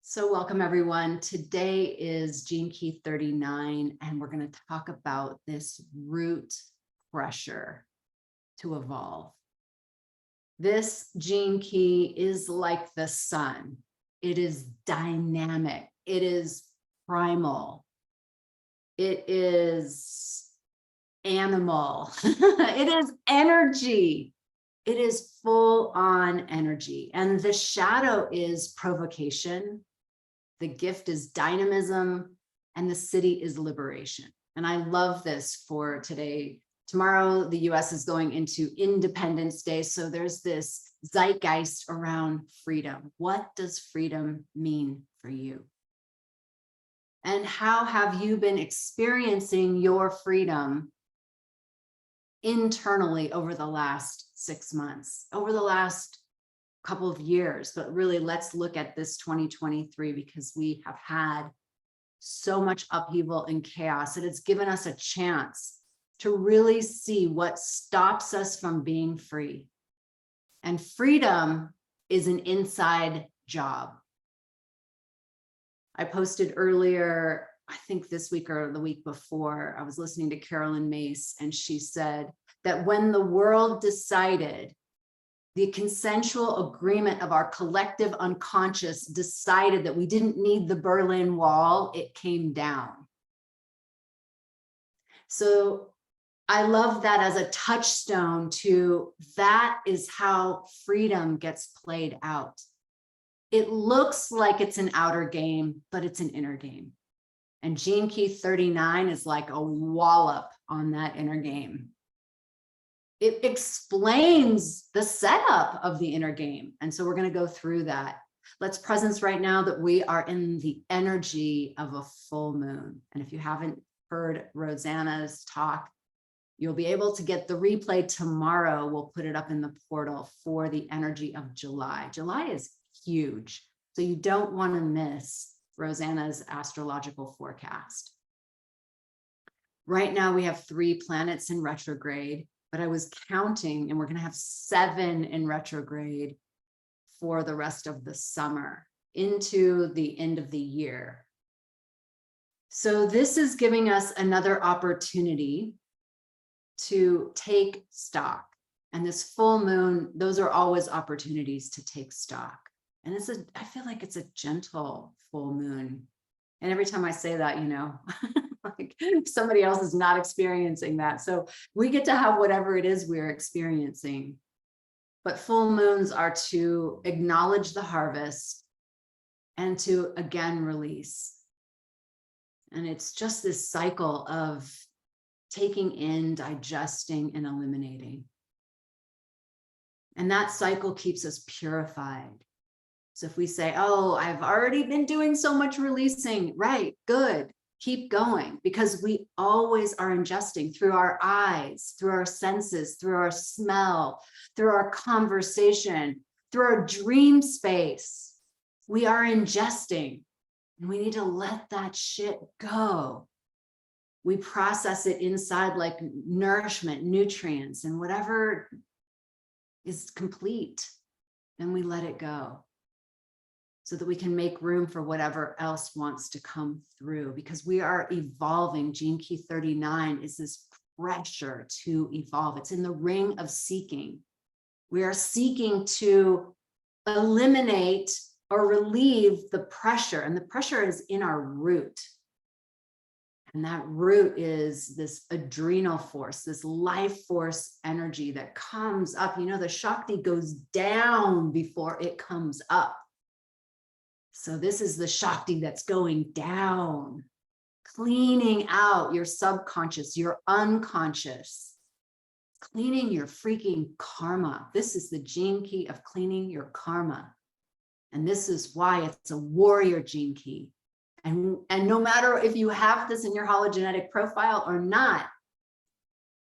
So welcome everyone. Today is Gene Key 39, and we're going to talk about this root pressure to evolve. This gene key is like the sun. It is dynamic. It is primal. It is animal. It is energy. It is full on energy. And the shadow is provocation. The gift is dynamism, and the city is liberation. And I love this for today. Tomorrow, the US is going into Independence Day. So there's this zeitgeist around freedom. What does freedom mean for you? And how have you been experiencing your freedom internally over the last 6 months, over the last couple of years? But really, let's look at this 2023, because we have had so much upheaval and chaos, and it's given us a chance to really see what stops us from being free. And freedom is an inside job. I posted earlier, I think this week or the week before, I was listening to Carolyn Mace, and she said that when the world decided, the consensual agreement of our collective unconscious decided that we didn't need the Berlin Wall, it came down. So I love that as a touchstone to that is how freedom gets played out. It looks like it's an outer game, but it's an inner game. And Gene Key 39 is like a wallop on that inner game. It explains the setup of the inner game. And so we're going to go through that. Let's presence right now that we are in the energy of a full moon. And if you haven't heard Rosanna's talk, you'll be able to get the replay tomorrow. We'll put it up in the portal for the energy of July. July is huge. So you don't want to miss Rosanna's astrological forecast. Right now we have 3 planets in retrograde. But I was counting, and we're going to have 7 in retrograde for the rest of the summer into the end of the year. So this is giving us another opportunity to take stock. And this full moon, those are always opportunities to take stock. And I feel like it's a gentle full moon. And every time I say that, like somebody else is not experiencing that. So we get to have whatever it is we're experiencing. But full moons are to acknowledge the harvest and to again release. And it's just this cycle of taking in, digesting, and eliminating. And that cycle keeps us purified. So if we say, oh, I've already been doing so much releasing, right, good. Keep going, because we always are ingesting through our eyes, through our senses, through our smell, through our conversation, through our dream space. We are ingesting, and we need to let that shit go. We process it inside like nourishment, nutrients, and whatever is complete, then we let it go, so that we can make room for whatever else wants to come through, because we are evolving. Gene Key 39 is this pressure to evolve. It's in the ring of seeking. We are seeking to eliminate or relieve the pressure, and the pressure is in our root. And that root is this adrenal force, this life force energy that comes up. The Shakti goes down before it comes up. So this is the Shakti that's going down, cleaning out your subconscious, your unconscious, cleaning your freaking karma. This is the gene key of cleaning your karma. And this is why it's a warrior gene key. And no matter if you have this in your hologenetic profile or not,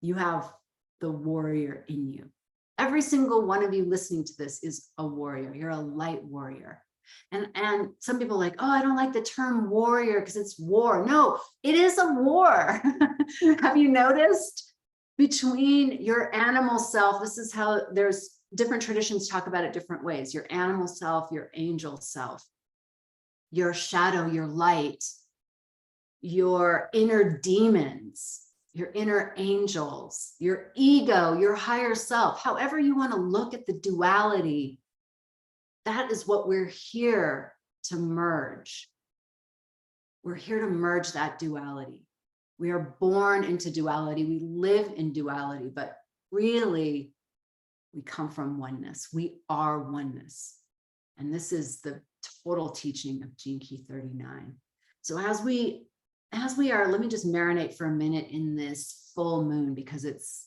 you have the warrior in you. Every single one of you listening to this is a warrior. You're a light warrior. And some people are like, oh, I don't like the term warrior because it's war. No, it is a war. Have you noticed between your animal self? This is how there's different traditions talk about it different ways. Your animal self, your angel self. your shadow, your light, your inner demons, your inner angels, your ego, your higher self, however you want to look at the duality, that is what we're here to merge. We're here to merge that duality. We are born into duality. We live in duality, but really we come from oneness. We are oneness. And this is the total teaching of Gene Key 39. So as we are, let me just marinate for a minute in this full moon, because it's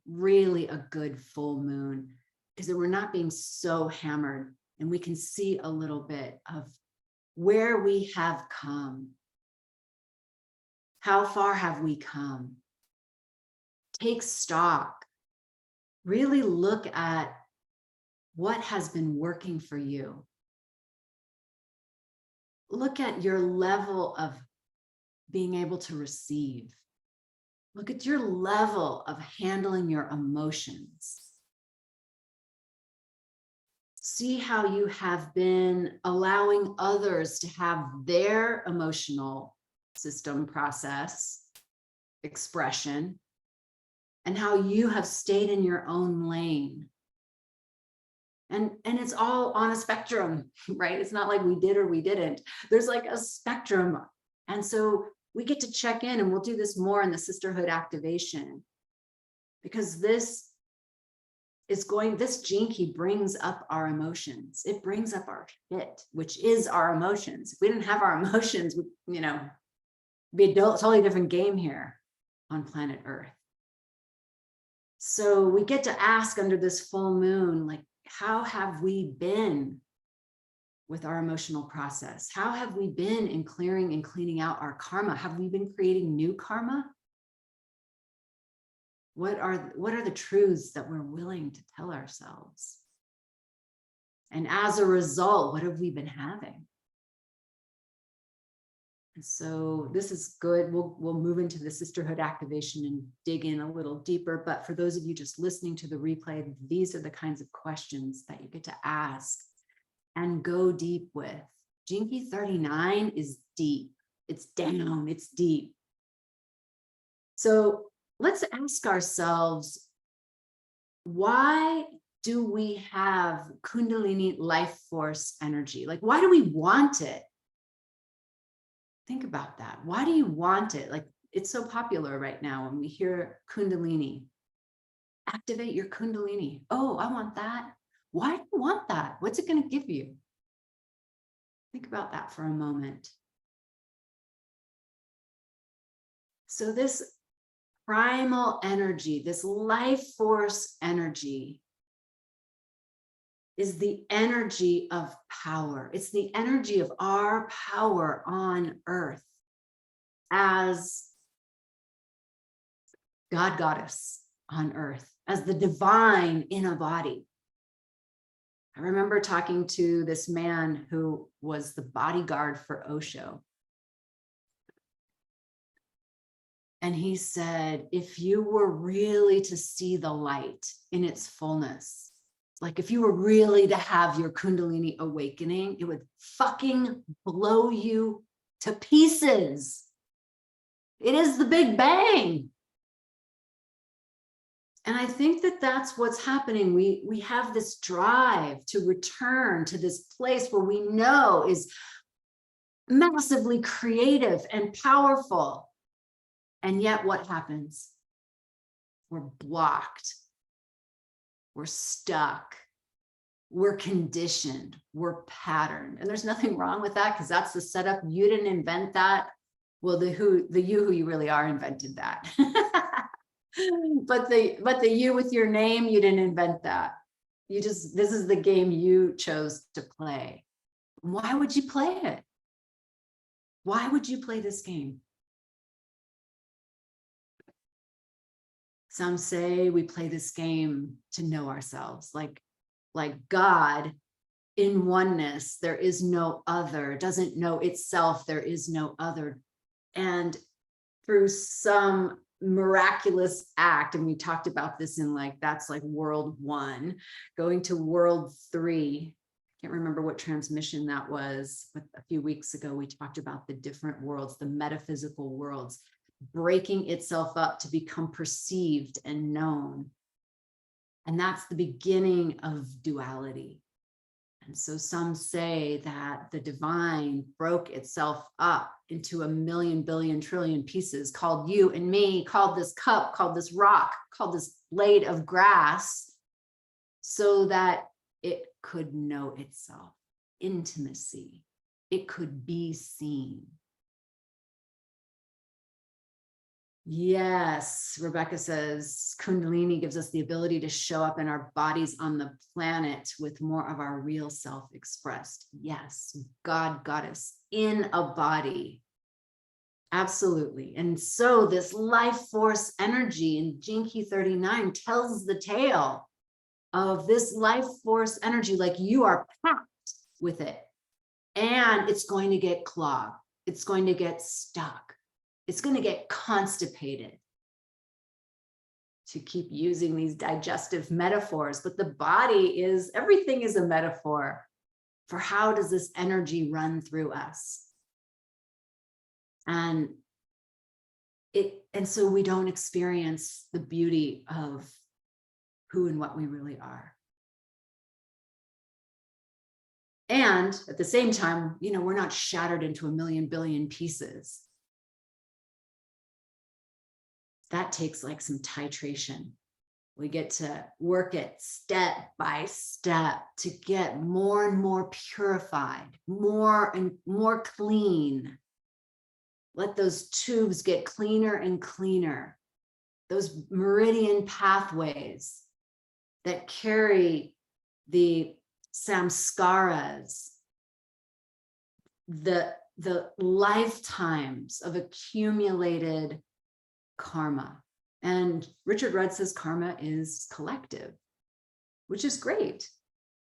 really a good full moon, because we're not being so hammered, and we can see a little bit of where we have come. How far have we come? Take stock. Really look at what has been working for you. Look at your level of being able to receive. Look at your level of handling your emotions. See how you have been allowing others to have their emotional system process, expression, and how you have stayed in your own lane. And it's all on a spectrum, right? It's not like we did or we didn't. There's like a spectrum. And so we get to check in, and we'll do this more in the sisterhood activation, because this gene key brings up our emotions. It brings up our shit, which is our emotions. If we didn't have our emotions, be a totally different game here on planet Earth. So we get to ask under this full moon, like, how have we been with our emotional process? How have we been in clearing and cleaning out our karma? Have we been creating new karma? What are the truths that we're willing to tell ourselves? And as a result, what have we been having? And so this is good. We'll move into the sisterhood activation and dig in a little deeper. But for those of you just listening to the replay, these are the kinds of questions that you get to ask and go deep with. Gene Key 39 is deep. It's down, it's deep. So let's ask ourselves, why do we have Kundalini Life Force energy? Like, why do we want it? Think about that. Why do you want it? Like, it's so popular right now when we hear Kundalini. Activate your Kundalini. Oh, I want that. Why do you want that? What's it going to give you? Think about that for a moment. So this primal energy, this life force energy, is the energy of power. It's the energy of our power on earth as God goddess on earth, as the divine in a body. I remember talking to this man who was the bodyguard for Osho. And he said, if you were really to see the light in its fullness, like if you were really to have your Kundalini awakening, it would fucking blow you to pieces. It is the Big Bang. And I think that that's what's happening. We have this drive to return to this place where we know is massively creative and powerful. And yet what happens? We're blocked. We're stuck. We're conditioned. We're patterned. And there's nothing wrong with that, because that's the setup. You didn't invent that. Well, the you who you really are invented that. But the you with your name, you didn't invent that. This is the game you chose to play. Why would you play it? Why would you play this game? Some say we play this game to know ourselves, like God in oneness, there is no other, doesn't know itself, there is no other. And through some miraculous act, and we talked about this in that's like world 1, going to world 3. I can't remember what transmission that was, but a few weeks ago, we talked about the different worlds, the metaphysical worlds, breaking itself up to become perceived and known. And that's the beginning of duality. And so some say that the divine broke itself up into a million, billion, trillion pieces, called you and me, called this cup, called this rock, called this blade of grass, so that it could know itself, intimacy. It could be seen. Yes, Rebecca says, Kundalini gives us the ability to show up in our bodies on the planet with more of our real self expressed. Yes, God got us in a body. Absolutely. And so this life force energy in Gene Key 39 tells the tale of this life force energy, like you are packed with it. And it's going to get clogged. It's going to get stuck. It's going to get constipated, to keep using these digestive metaphors. But the body is, everything is a metaphor for how does this energy run through us. And so we don't experience the beauty of who and what we really are. And at the same time, we're not shattered into a million billion pieces. That takes like some titration. We get to work it step by step to get more and more purified, more and more clean. Let those tubes get cleaner and cleaner. Those meridian pathways that carry the samskaras, the lifetimes of accumulated karma. And Richard Rudd says karma is collective, which is great,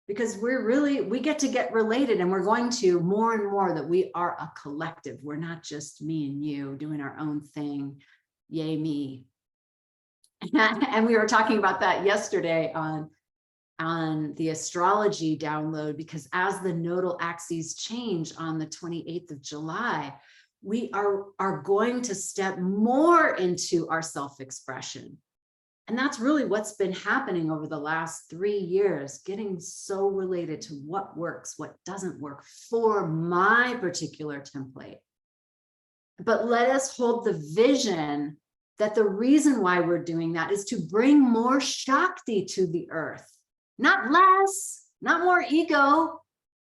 because we get to get related, and we're going to more and more that we are a collective. We're not just me and you doing our own thing. Yay, me. And we were talking about that yesterday on the astrology download, because as the nodal axes change on the 28th of July, we are going to step more into our self-expression. And that's really what's been happening over the last 3 years, getting so related to what works, what doesn't work for my particular template. But let us hold the vision that the reason why we're doing that is to bring more Shakti to the earth. Not less, not more ego,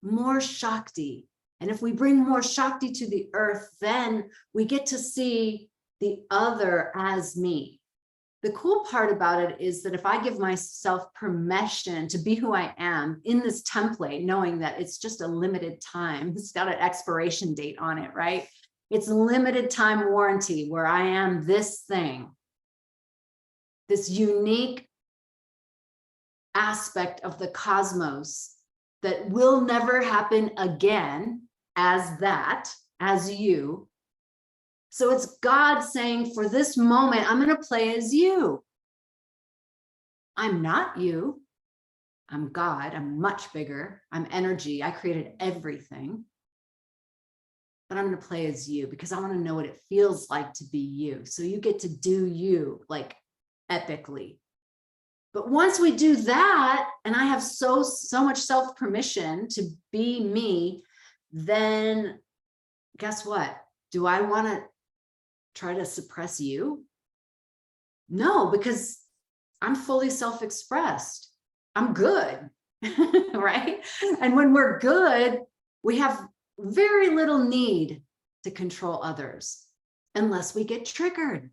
more Shakti. And if we bring more Shakti to the earth, then we get to see the other as me. The cool part about it is that if I give myself permission to be who I am in this template, knowing that it's just a limited time, it's got an expiration date on it, right? It's limited time warranty where I am this thing, this unique aspect of the cosmos that will never happen again as you. So it's God saying, for this moment, I'm going to play as you. I'm not you. I'm God. I'm much bigger. I'm energy. I created everything. But I'm going to play as you because I want to know what it feels like to be you. So you get to do you, like, epically. But once we do that, and I have so much self-permission to be me, then guess what? Do I want to try to suppress you? No, because I'm fully self-expressed. I'm good, right? And when we're good, we have very little need to control others unless we get triggered.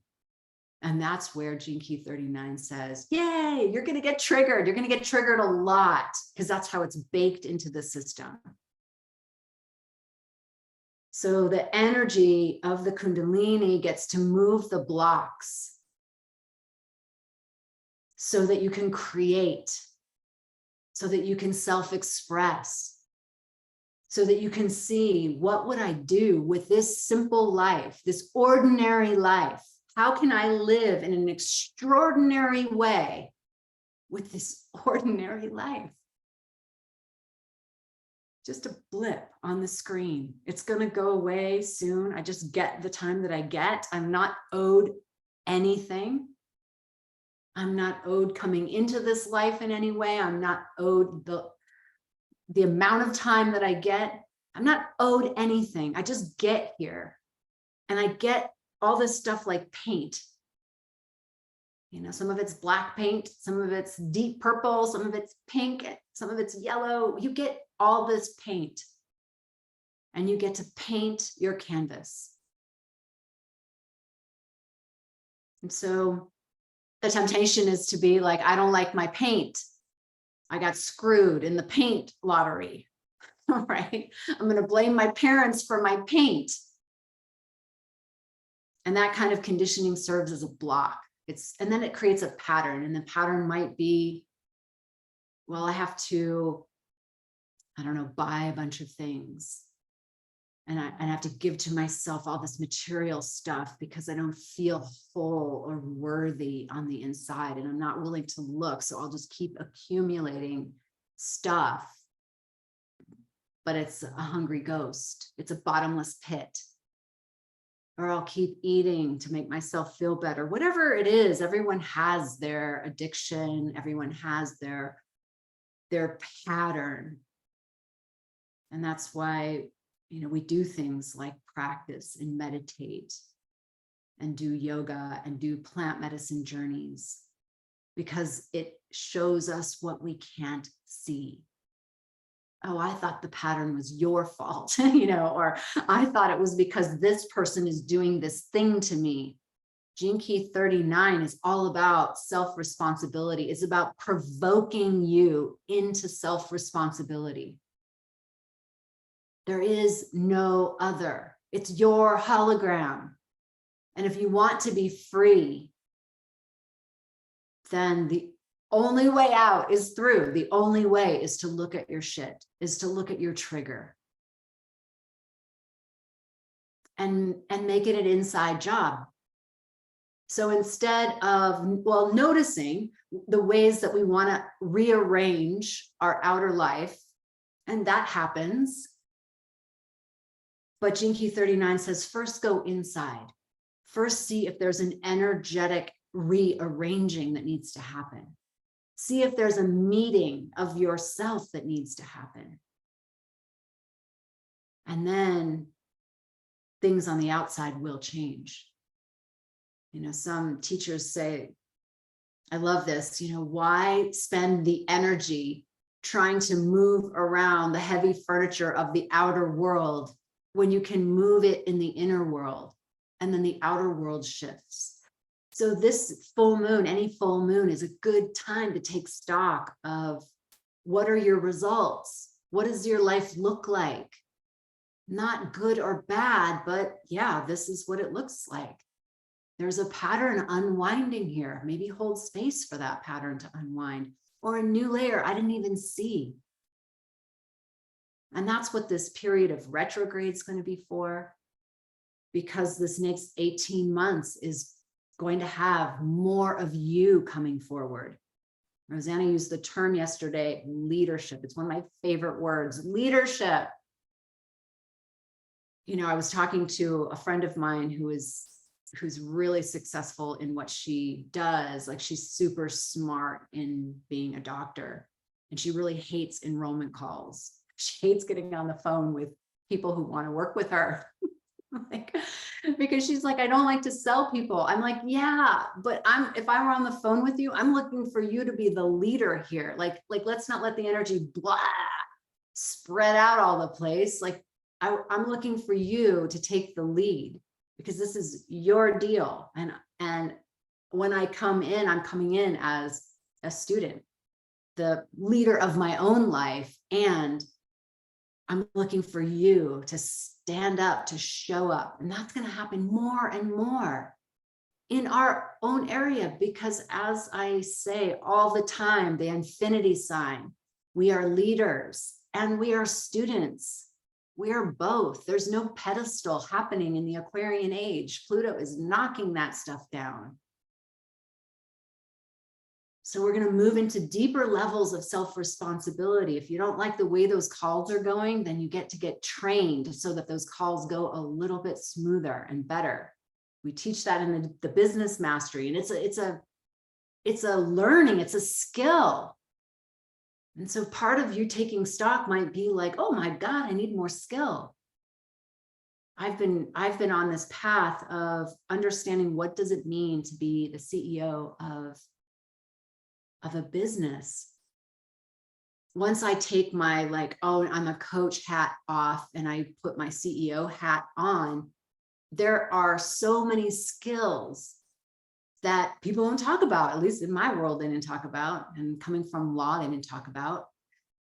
And that's where Gene Key 39 says, yay, you're going to get triggered. You're going to get triggered a lot because that's how it's baked into the system. So the energy of the Kundalini gets to move the blocks so that you can create, so that you can self-express, so that you can see, what would I do with this simple life, this ordinary life? How can I live in an extraordinary way with this ordinary life? just a blip on the screen. It's going to go away soon. I just get the time that I get. I'm not owed anything. I'm not owed coming into this life in any way. I'm not owed the amount of time that I get. I'm not owed anything. I just get here. And I get all this stuff like paint. You know, some of it's black paint, some of it's deep purple, some of it's pink, some of it's yellow. You get all this paint and you get to paint your canvas. And so the temptation is to be like, I don't like my paint. I got screwed in the paint lottery, right? I'm going to blame my parents for my paint. And that kind of conditioning serves as a block. And then it creates a pattern, and the pattern might be, well, I have to, I don't know, buy a bunch of things. And I have to give to myself all this material stuff because I don't feel whole or worthy on the inside, and I'm not willing to look. So I'll just keep accumulating stuff. But it's a hungry ghost. It's a bottomless pit. Or I'll keep eating to make myself feel better. Whatever it is, everyone has their addiction. Everyone has their pattern. And that's why, you know, we do things like practice and meditate and do yoga and do plant medicine journeys, because it shows us what we can't see. Oh, I thought the pattern was your fault, you know, or I thought it was because this person is doing this thing to me. Gene Key 39 is all about self-responsibility. It's about provoking you into self-responsibility. There is no other. It's your hologram. And if you want to be free, then the only way out is through. The only way is to look at your shit, is to look at your trigger and make it an inside job. So instead of, well, noticing the ways that we want to rearrange our outer life, and that happens. But Gene Key 39 says, first go inside. First see if there's an energetic rearranging that needs to happen. See if there's a meeting of yourself that needs to happen. And then things on the outside will change. You know, some teachers say, I love this, you know, why spend the energy trying to move around the heavy furniture of the outer world when you can move it in the inner world, and then the outer world shifts. So this full moon, any full moon, is a good time to take stock of what are your results? What does your life look like? Not good or bad, but yeah, this is what it looks like. There's a pattern unwinding here. Maybe hold space for that pattern to unwind, or a new layer I didn't even see. And that's what this period of retrograde is going to be for, because this next 18 months is going to have more of you coming forward. Rosanna used the term yesterday, leadership. It's one of my favorite words, leadership. You know, I was talking to a friend of mine who's really successful in what she does. Like, she's super smart in being a doctor, and she really hates enrollment calls. She hates getting on the phone with people who want to work with her. Like, because she's like, I don't like to sell people. I'm like, yeah, but if I were on the phone with you, I'm looking for you to be the leader here. Like let's not let the energy blah spread out all the place. Like, I'm looking for you to take the lead, because this is your deal. And when I come in, I'm coming in as a student, the leader of my own life, and I'm looking for you to stand up, to show up. And that's going to happen more and more in our own area, because, as I say all the time, the infinity sign, we are leaders and we are students. We are both. There's no pedestal happening in the Aquarian age. Pluto is knocking that stuff down. So we're going to move into deeper levels of self-responsibility. If you don't like the way those calls are going, then you get to get trained so that those calls go a little bit smoother and better. We teach that in the business mastery, and it's a learning, it's a skill. And so part of you taking stock might be like, oh my God, I need more skill. I've been on this path of understanding what does it mean to be the CEO of a business. Once I take my like, oh, I'm a coach hat off and I put my CEO hat on, there are so many skills that people don't talk about, at least in my world, they didn't talk about, and coming from law, they didn't talk about.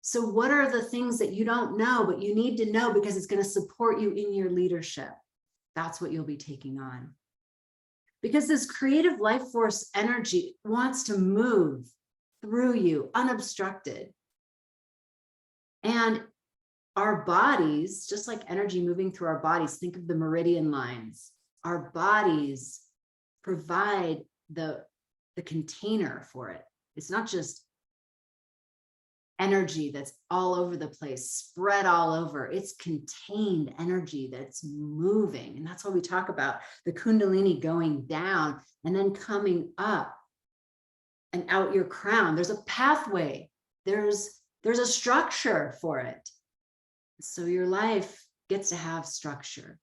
So what are the things that you don't know, but you need to know because it's going to support you in your leadership? That's what you'll be taking on. Because this creative life force energy wants to move through you unobstructed. And our bodies, just like energy moving through our bodies, think of the meridian lines. Our bodies provide the container for it. It's not just energy that's all over the place, spread all over. It's contained energy that's moving. And that's what we talk about, the Kundalini going down and then coming up and out your crown. There's a pathway. There's a structure for it. So your life gets to have structure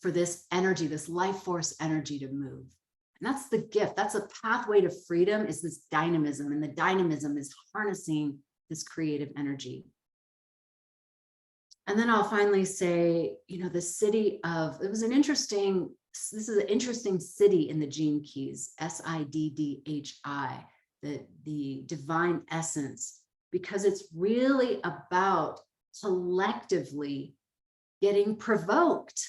for this energy, this life force energy to move. And that's the gift. That's a pathway to freedom, is this dynamism. And the dynamism is harnessing this creative energy. And then I'll finally say, the city of, this is an interesting city in the Gene Keys, SIDDHI, the divine essence, because it's really about collectively getting provoked.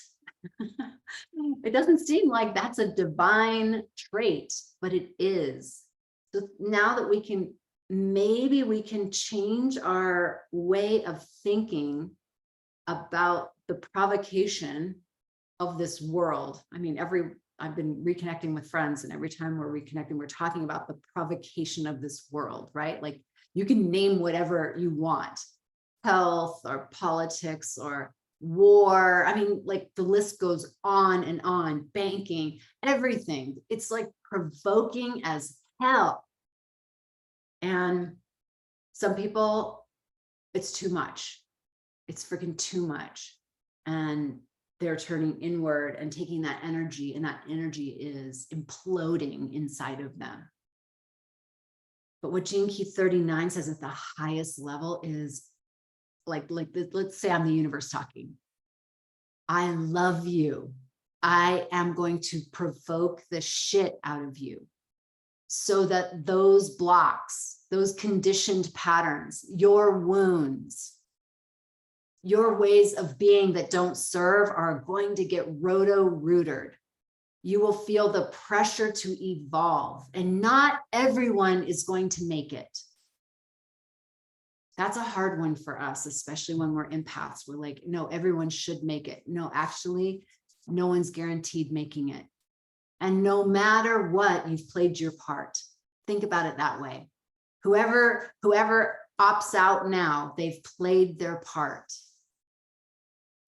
It doesn't seem like that's a divine trait, but it is. So now that maybe we can change our way of thinking about the provocation of this world. I mean, I've been reconnecting with friends, and every time we're reconnecting, we're talking about the provocation of this world, right? Like, you can name whatever you want, health or politics or war. I mean, like, the list goes on and on, banking, everything. It's like provoking as hell. And some people, it's too much. It's freaking too much. And they're turning inward and taking that energy, and that energy is imploding inside of them. But what Gene Key 39 says at the highest level is let's say I'm the universe talking. I love you. I am going to provoke the shit out of you so that those blocks, those conditioned patterns, your wounds, your ways of being that don't serve are going to get roto-rooted. You will feel the pressure to evolve, and not everyone is going to make it. That's a hard one for us, especially when we're empaths. We're like, no, everyone should make it. No, actually, no one's guaranteed making it. And no matter what, you've played your part. Think about it that way. Whoever opts out now, they've played their part.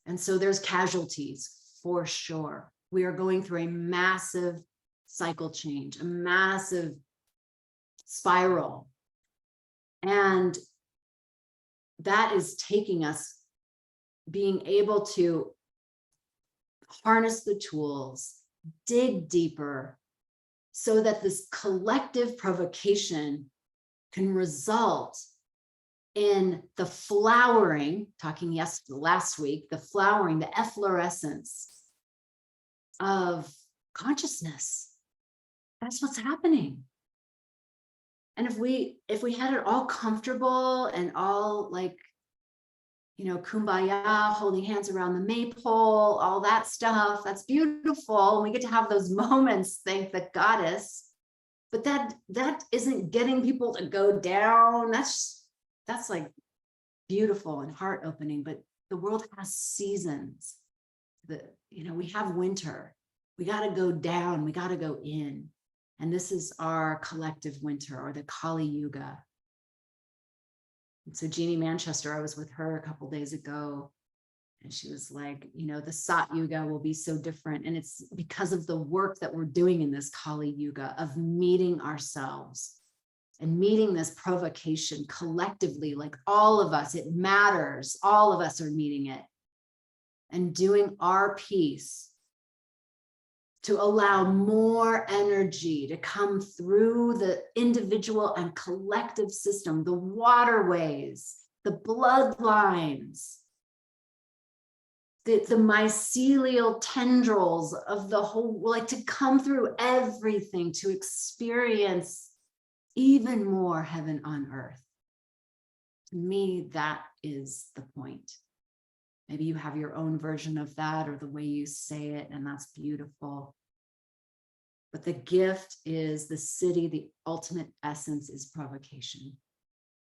And so there's casualties for sure. We are going through a massive cycle change, a massive spiral. And that is taking us being able to harness the tools, dig deeper, so that this collective provocation can result in the flowering, last week, the flowering, the efflorescence of consciousness. That's what's happening. And if we had it all comfortable and all like, kumbaya, holding hands around the maypole, all that stuff, that's beautiful. And we get to have those moments, thank the goddess. But that isn't getting people to go down. That's like beautiful and heart opening. But the world has seasons. We have winter. We got to go down. We got to go in. And this is our collective winter, or the Kali Yuga. And so Jeannie Manchester, I was with her a couple days ago, and she was like, you know, the Sat Yuga will be so different. And it's because of the work that we're doing in this Kali Yuga of meeting ourselves and meeting this provocation collectively, like all of us, it matters. All of us are meeting it and doing our piece to allow more energy to come through the individual and collective system, the waterways, the bloodlines, the mycelial tendrils of the whole, like to come through everything to experience even more heaven on earth. To me, that is the point. Maybe you have your own version of that or the way you say it, and that's beautiful. But the gift is the city, the ultimate essence is provocation.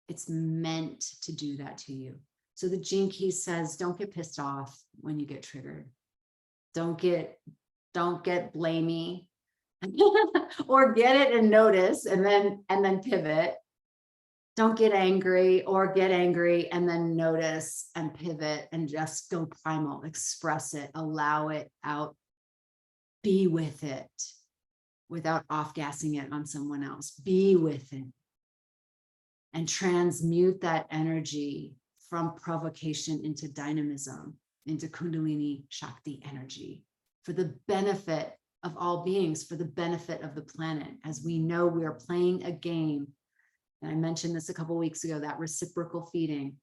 It's meant to do that to you. So the Gene Key says, don't get pissed off when you get triggered. Don't get blamey or get it and notice and then pivot. Don't get angry or get angry and then notice and pivot and just go primal, express it, allow it out, be with it without off-gassing it on someone else. Be with it and transmute that energy from provocation into dynamism, into Kundalini Shakti energy for the benefit of all beings, for the benefit of the planet. As we know, we are playing a game. And I mentioned this a couple of weeks ago, that reciprocal feeding.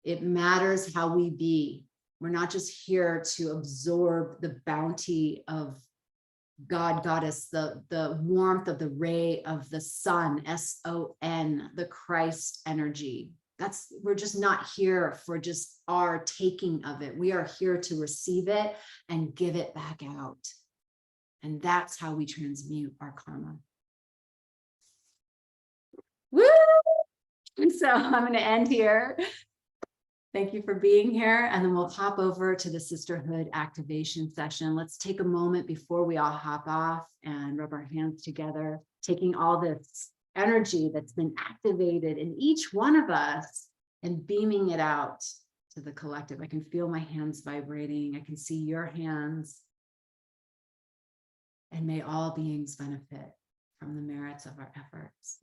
It matters how we be. We're not just here to absorb the bounty of God, goddess, the warmth of the ray of the sun, S-O-N, the Christ energy. We're just not here for just our taking of it. We are here to receive it and give it back out. And that's how we transmute our karma. Woo! So I'm going to end here. Thank you for being here. And then we'll hop over to the sisterhood activation session. Let's take a moment before we all hop off and rub our hands together, taking all this energy that's been activated in each one of us and beaming it out to the collective. I can feel my hands vibrating. I can see your hands. And may all beings benefit from the merits of our efforts.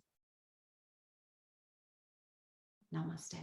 Namaste.